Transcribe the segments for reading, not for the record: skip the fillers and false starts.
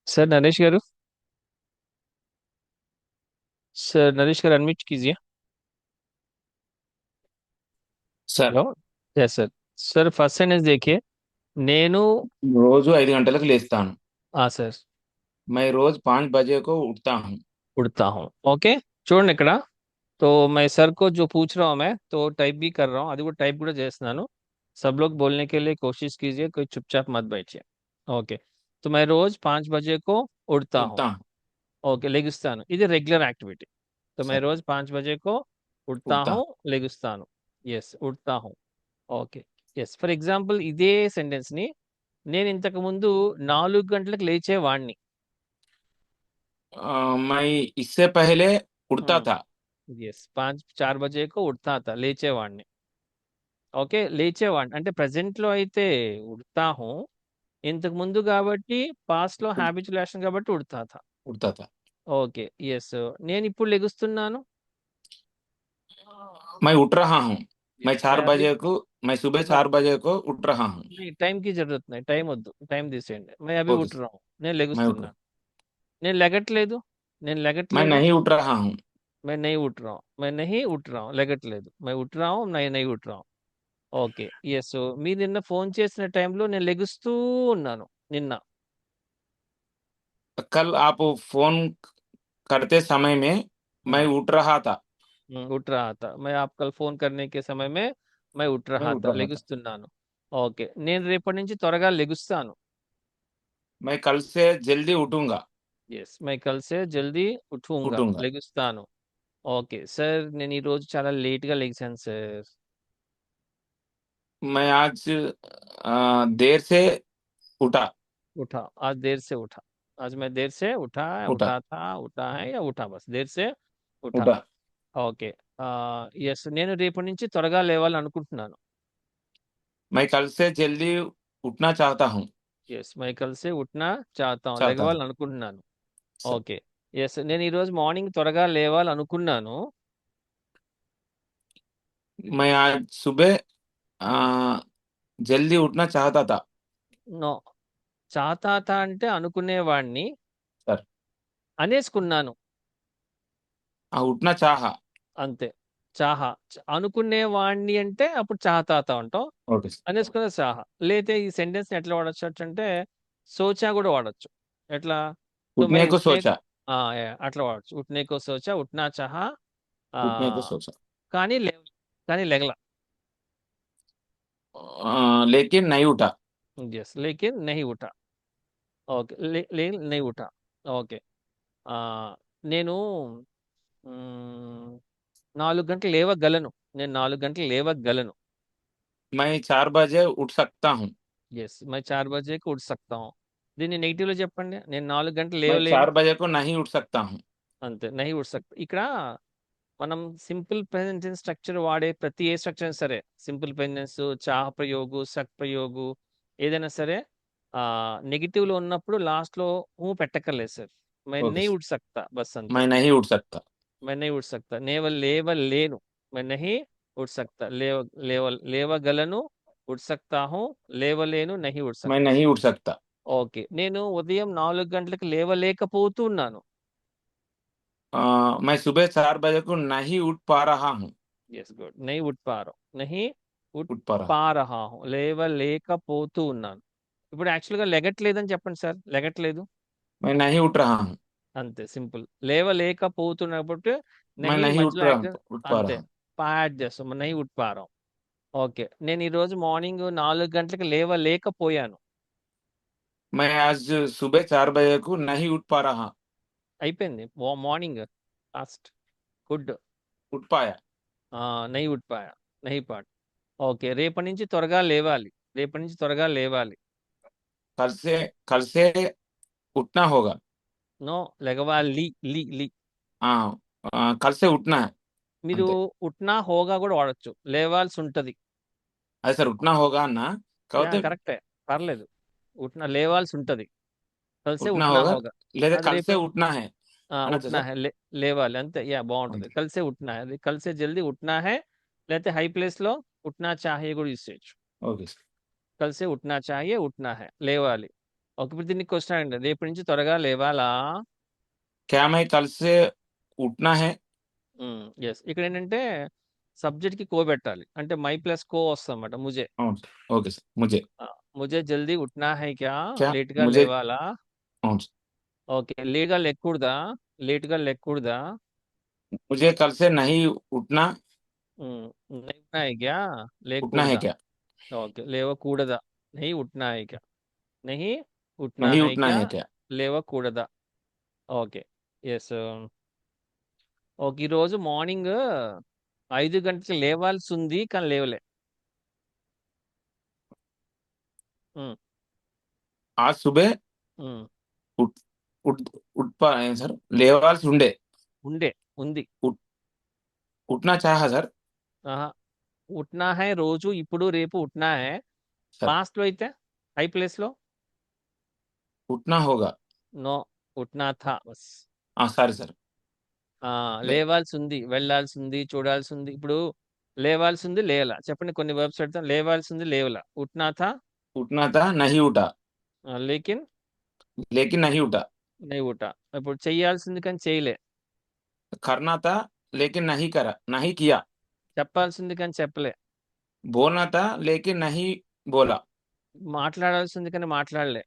Sir Naresh गारू sir Naresh गाరు unmute कीजिए। Sir hello. Yes sir. Sir first sentence देखिए। నేను రోజు 5 గంటలకు లేస్తాను. हाँ सर। मैं रोज 5 बजे को उठता हूँ. उड़ता हूँ ఓకే। చూడండి ఇక్కడ। तो मैं सर को जो पूछ रहा हूँ मैं तो टाइप भी कर रहा हूँ, అది కూడా టైప్ కూడా చేస్తున్నాను। सब लोग बोलने के लिए कोशिश कीजिए, कोई चुपचाप मत बैठिए। ఓకే। तो मैं रोज 5 बजे को उड़ता हूँ। उठता हूँ. ఓకే లెగుస్తాను, ఇది రెగ్యులర్ యాక్టివిటీ। तो मैं సరే. रोज 5 बजे को उठता ఉడతా. हूँ లెగుస్తాను। ఎస్ उड़ता हूँ। ఓకే। ఎస్ ఫర్ ఎగ్జాంపుల్ ఇదే సెంటెన్స్ ని నేను ఇంతకు ముందు 4 గంటలకు లేచేవాడిని। मैं इससे पहले उठता था. ఎస్ 4 बजे को उठता था లేచేవాడిని। ఓకే లేచేవాడిని అంటే ప్రెసెంట్ లో అయితే ఉడతా హూ, ఇంతకు ముందు కాబట్టి పాస్ట్ లో उठ- హ్యాబిచువల్ యాక్షన్ కాబట్టి ఉడతా థా। उठता था. ఓకే। ఎస్ నేను ఇప్పుడు లెగుస్తున్నాను। मैं उठ रहा हूँ. मैं ఎస్ मैं चार अभी बजे को मैं सुबह मैं 4 बजे को उठ रहा हूँ. नहीं टाइम की जरूरत नहीं, టైం వద్దు, టైం తీసేయండి। मैं अभी ओके उठ सर. रहा हूँ, నేను मैं उठ रहा లెగుస్తున్నాను। నేను లెగట్లేదు, నేను मैं లెగట్లేదు। नहीं उठ रहा हूँ. मैं नहीं उठ रहा हूँ, मैं नहीं उठ रहा हूँ లెగట్లేదు। मैं उठ रहा हूँ, मैं नहीं उठ रहा हूँ। ఓకే। యెస్ మీరు నిన్న ఫోన్ చేసిన టైంలో నేను లెగుస్తూ ఉన్నాను నిన్న। कल आप फोन करते समय में मैं హ్మ్। उठ रहा था. उठ रहा था, मैं आप कल ఫోన్ करने के समय में मैं उठ मैं रहा उठ था रहा था. లెగుస్తున్నాను। ఓకే। నేను రేపటి నుంచి త్వరగా లెగుస్తాను। मैं कल से जल्दी उठूंगा. యెస్ मैं कल से जल्दी उठूंगा उठूंगा. లెగుస్తాను। ఓకే। సార్ నేను ఈరోజు చాలా లేట్‌గా లెగిసాను సార్। मैं आज देर से उठा. उठा, आज देर से उठा। आज मैं देर से उठा, उठा. उठा था, उठा है या उठा, बस देर से उठा। उठा. ఓకే। యెస్ నేను రేపటి నుంచి త్వరగా లేవాలనుకుంటున్నాను। मैं कल से जल्दी उठना चाहता हूँ. యెస్ मैं कल से उठना चाहता हूँ, चाहता हूँ. లెగవాలనుకుంటున్నాను। सर. ఓకే। యెస్ నేను ఈరోజు మార్నింగ్ త్వరగా లేవాలనుకున్నాను। मैं आज सुबह హ్మ్। जल्दी उठना चाहता था. నో, చాతా తా అంటే అనుకునేవాడిని, सर. అనేసుకున్నాను उठना चाहा. అంతే। చాహా అనుకునేవాడిని అంటే అప్పుడు చాహతాత అంటాం। Okay sir. అనేసుకున్న చాహ। లేతే ఈ సెంటెన్స్‌ని ఎట్లా వాడొచ్చు అంటే సోచా గూడా వాడొచ్చు। ఎట్లా? తో మై उठने को ఉఠనే सोचा. యాహ్! అట్లా వాడొచ్చు। ఉఠనే కో సోచా, ఉఠనా చాహా उठने को ఆహ్, सोचा. కానీ కానీ లెగల। लेकिन नहीं उठा. యెస్ లేకిన్ నహీ ఉఠా। ఓకే। నహీ ఉఠా। ఓకే। ఆహ్, నేను హ్మ్, 4 గంటలకు లేవగలను। నేను 4 గంటలకు లేవగలను। मैं 4 बजे उठ सकता हूँ. యెస్ मैं 4 బజేకి ఉठ सकता हूँ। దీన్ని నెగెటివ్‌లో చెప్పండి। నేను 4 గంటలు मैं లేవలేను। 4 बजे को नहीं उठ सकता हूँ. అంతే నహీ ఉठ सकता। ఇక్కడ మనం సింపుల్ ప్రెజెంట్ టెన్స్ స్ట్రక్చర్ వాడే ప్రతి ఏ స్ట్రక్చర్ అయినా సరే, సింపుల్ ప్రెజెన్స్, చాహ ప్రయోగు, సక్ ప్రయోగు ఏదైనా సరే నెగెటివ్‌లో ఉన్నప్పుడు లాస్ట్‌లో ఊ పెట్టక్కర్లేదు సార్। मैं ओके नहीं सर. उठ सकता बस అంతే। मैं नहीं उठ सकता. मैं नहीं उठ सकता, లేవలేను। मैं नहीं उठ सकता, లేవగలను, उठ सकता हूँ, లేవలేను, नहीं उठ मैं सकता। नहीं उठ सकता. ఓకే। నేను ఉదయం 4 గంటలకు లేవలేకపోతున్నాను। मैं सुबह 4 बजे को नहीं उठ पा रहा हूँ. Yes good. नहीं उठ पा रहा हूँ, नहीं उठ उठ पा रहा हूँ. पा रहा हूँ, లేవలేకపోతూ ఉన్నాను। ఇప్పుడు యాక్చువల్‌గా లెగట్లేదని చెప్పండి సార్, లెగట్లేదు। मैं नहीं उठ रहा हूँ. అంతే సింపుల్। లేవలేకపోతున్నప్పుడు मैं నహి नहीं మధ్యలో యాక్షన్ उठ पा అంతే। रहा हूँ. యాడ్ చేస్తాం, నహి ఉठ पा रहा हूँ। ఓకే। నేను ఈరోజు మార్నింగ్ 4 గంటలకు లేవలేకపోయాను। मैं आज सुबह 4 बजे को नहीं उठ पा रहा. అయిపోయింది। Morning past. గుడ్। उठ पाया. నహి ఉठ पाया, నహి పాట్। ఓకే। రేపటి నుంచి త్వరగా లేవాలి, రేపటి నుంచి త్వరగా లేవాలి। कल से उठना होगा. నో, లెగవాలి లి। हाँ. कल से उठना है. మీరు అంతే. ఉట్నా హోగా కూడా వాడొచ్చు, లేవాల్సి ఉంటది। అదే సార్ ఉట్నా హోగా అన్న. కాకపోతే కరెక్టే, పర్లేదు। లేవాల్సి ఉంటది, కలిసే ఉట్నా ఉట్నా హోగా హోగా। లేదా అది రేపు కలిసే ఉట్నా హై అనొచ్చా ఉట్నా సార్? హై, లేవాలి అంతే। బాగుంటది, అంతే. కలిసే ఉట్నా హై, అది కలిసే జల్దీ ఉట్నా హై। లేకపోతే హై ప్లేస్ లో ఉట్నా చాహియే కూడా యూస్ చేయొచ్చు। Okay sir. కలిసే ఉట్నా చాహియే, ఉట్నా హై లేవాలి। ఓకే. ఇప్పుడు దీనికి క్వశ్చన్ అండి. రేపటి నుంచి త్వరగా లేవాలా? क्या मैं कल से उठना है? యెస్. ఇక్కడేంటంటే సబ్జెక్ట్‌కి కో పెట్టాలి. అంటే మై ప్లస్ కో వస్తదన్నమాట. ముజే. అవును సార్. Okay sir. ముజే. ముజే జల్దీ ఉఠనా హై క్యా? क्या లేట్‌గా मुझे లేవాలా? అవును సార్. ఓకే. లేట్‌గా లెక్కూడదా? లేట్‌గా లెక్కూడదా? मुझे कल से नहीं उठना హ్మ్. नहीं उठना है क्या? उठना है లేకూడదా? क्या? ఓకే. లేవకూడదా? नहीं उठना है क्या? नहीं उठना नहीं है उठना क्या? है क्या? లేవకూడదా? ఓకే. యెస్. ఓకే. ఈరోజు మార్నింగ్ 5 గంటలకు లేవాల్సుంది. కానీ లేవలే. హ్మ్. आज सुबह హ్మ్. उठ उठ उठ पा सर లేవాల్సి ఉండే ఉండే. ఉంది. उठ उठना चाहा सर. ఆహా! ఉఠనా హై రోజు, ఇప్పుడు, రేపు ఉఠనా హై. सर పాస్ట్‌లో అయితే ఐ ప్లేస్‌లో उठना होगा. నో. ఉఠనా థా బస్. Sorry sir. ఆ! లే లేవాల్సుంది, వెళ్ళాల్సుంది, చూడాల్సుంది. ఇప్పుడు లేవాల్సుంది లేయలా. చెప్పండి కొన్ని వర్బ్స్ పెడతాం. లేవాల్సింది లేవలా. ఉఠనా థా उठना था नहीं उठा. లేకిన్ लेकिन नहीं उठा. నహీ ఉఠా. ఇప్పుడు చెయ్యాల్సింది కానీ చేయలే. करना था लेकिन नहीं करा नहीं किया. చెప్పాల్సింది కానీ చెప్పలే. बोलना था लेकिन नहीं बोला. మాట్లాడాల్సింది కానీ మాట్లాడలే.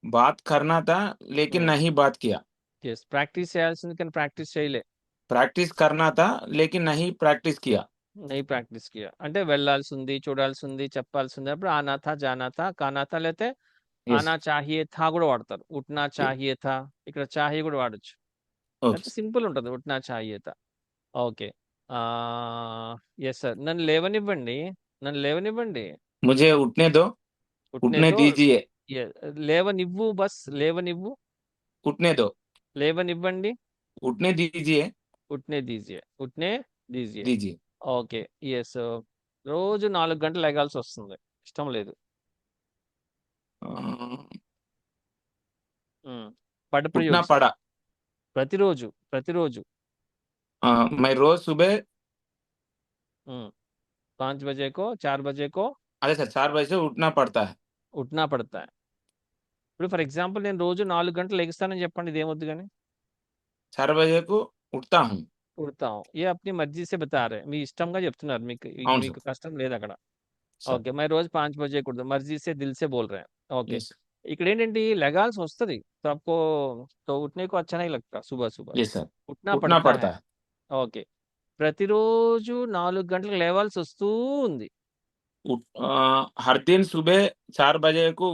बात करना था लेकिन హ్మ్. नहीं बात किया. యెస్. ప్రాక్టీస్ చేయాల్సింది కానీ ప్రాక్టీస్ చేయలే. प्रैक्टिस करना था लेकिन नहीं प्रैक्टिस किया. నహీ ప్రాక్టీస్ కియా. అంటే వెళ్ళాల్సుంది, చూడాల్సుంది, చెప్పాల్సింది. అప్పుడు ఆనా థా, జానా థా, కానా థా లేతే यस. ఆనా చాహియే థా కూడా వాడతారు. ఉఠనా చాహియే థా. ఇక్కడ చాహియే కూడా వాడొచ్చు. ओके. లేతే సింపుల్ ఉంటది. ఉఠనా చాహియే థా. ఓకే. Yes sir. నన్ను లేవనివ్వండి. నన్ను లేవనివ్వండి. मुझे उठने दो. ఉఠనే उठने దో. दीजिए. యె లేవనివ్వు బస్. లేవనివ్వు. उठने दो. లేవనివ్వండి. उठने दीजिए. ఉఠనే దీజియే. ఉఠనే దీజియే. दीजिए. ఓకే. యెస్. రోజు 4 గంటలు లెగాల్సొస్తుంది. ఇష్టం లేదు. अ, హ్మ్. పడ उठना ప్రయోగ్ సార్. पड़ा. ప్రతిరోజు. ప్రతిరోజు. मैं रोज सुबह హ్మ్. 5 बजे को, 4 बजे को अरे सर 4 बजे से उठना पड़ता है. ఉఠనా పడతా है. ఇప్పుడు ఫర్ ఎగ్జాంపుల్ నేను రోజు 4 గంటలు లెగుస్తానని చెప్పండి. ఇదేమొద్దు గాని. 4 बजे को उठता हूँ. ఉడతాం. ఏ అప్ని మర్జీ సే బతా రहे. మీ ఇష్టంగా చెప్తున్నారు. మీకు అవును మీకు సార్. కష్టం లేదక్కడ. సార్. ఓకే. मैं रोज 5 बजे को उठता हूँ. मर्ज़ी से दिल से बोल रहे हैं. ఓకే. यस. ఇక్కడేంటంటే లెగాల్సొస్తది. तो आपको तो उठने को अच्छा नहीं लगता सुबह-सुबह. Yes sir. उठना उठना पड़ता पड़ता है. है. ఓకే. ప్రతిరోజు 4 గంటలకు లేవాల్సొస్తూ ఉంది. हर दिन सुबह 4 बजे को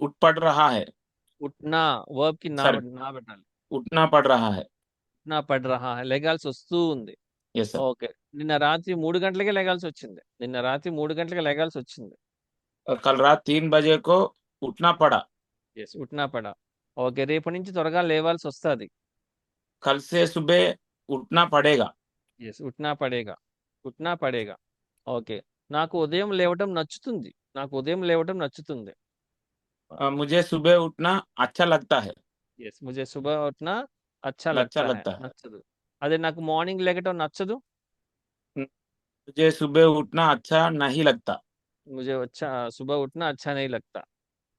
उठ पड़ रहा है. ఉఠనా వర్బ్‌కి सर నా పెట్టాలి. उठना पड़ रहा है. ఉఠనా పడ్ రహా హై. లెగాల్సొస్తూ ఉంది. Yes sir. ఓకే. నిన్న రాత్రి 3 గంటలకే లెగాల్సొచ్చింది. నిన్న రాత్రి 3 గంటలకే లెగాల్సొచ్చింది. कल रात 3 बजे को उठना पड़ा. యెస్. ఉఠనా పడా. ఓకే. రేపటి నుంచి త్వరగా లేవాల్సొస్తది. कल से सुबह उठना पड़ेगा. యెస్. ఉఠనా పడేగా. ఉఠనా పడేగా. ఓకే. నాకు ఉదయం లేవటం నచ్చుతుంది. నాకు ఉదయం లేవటం నచ్చుతుంది. मुझे सुबह उठना अच्छा लगता है. యెస్. ముझे సుబహ్ ఉఠనా అచ్చా अच्छा లగ్తా హై. लगता है. నచ్చదు. అదే నాకు మార్నింగ్ లెగటం నచ్చదు. मुझे सुबह उठना अच्छा नहीं लगता. ముझे अच्छा సుబహ్ ఉఠనా అచ్చా నహీ లగ్తా.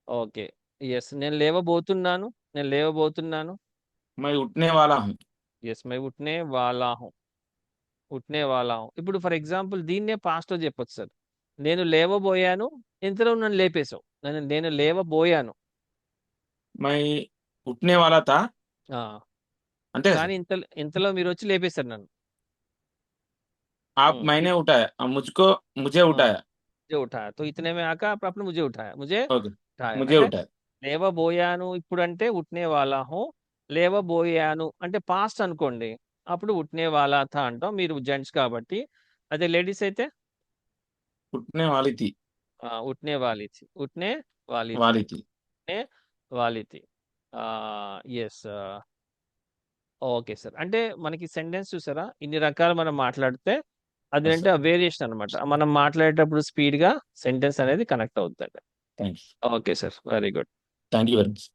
ఓకే. యెస్. నేను లేవబోతున్నాను. నేను లేవబోతున్నాను. मैं उठने वाला हूँ. యెస్. मैं उठने वाला हूँ. ఉఠనే వాలా హూ. ఇప్పుడు ఫర్ ఎగ్జాంపుల్ దీన్నే పాస్ట్‌లో చెప్పొచ్చు సార్. నేను లేవబోయాను. ఇంతలో నన్ను లేపేసావు. నేను లేవబోయాను. मैं उठने वाला था. ఆ! అంతే కదా కానీ సార్. ఇంతలో మీరొచ్చి లేపేసారు నన్ను. आप హ్మ్. मैंने उठाया. मुझे ఆ! उठाया. मुझे उठाया. तो इतने में आका आपने मुझे उठाया. मुझे ఓకే. ఉఠాయా. मुझे అంటే उठाया. లేవబోయాను ఇప్పుడంటే ఉఠనే వాలా హూ. లేవబోయాను అంటే పాస్ట్ అనుకోండి. అప్పుడు ఉఠనే వాలా థా అంటాం. మీరు జెంట్స్ కాబట్టి. అదే లేడీస్ అయితే उठने वाली थी. ఉఠనే వాలి థీ. ఉఠనే వాలి థీ. वाली थी. ఉఠనే వాలి థీ. యెస్. Okay sir. అంటే మనకి సెంటెన్స్ చూసారా? ఇన్ని రకాలు మనం మాట్లాడితే ఎస్ అదేంటే సార్. ఆ వేరియేషన్ అనమాట. మనం మాట్లాడేటప్పుడు స్పీడ్‌గా సెంటెన్స్ అనేది కనెక్ట్ అవుద్దండి. Thanks. Okay sir. Very good. Thank you very much.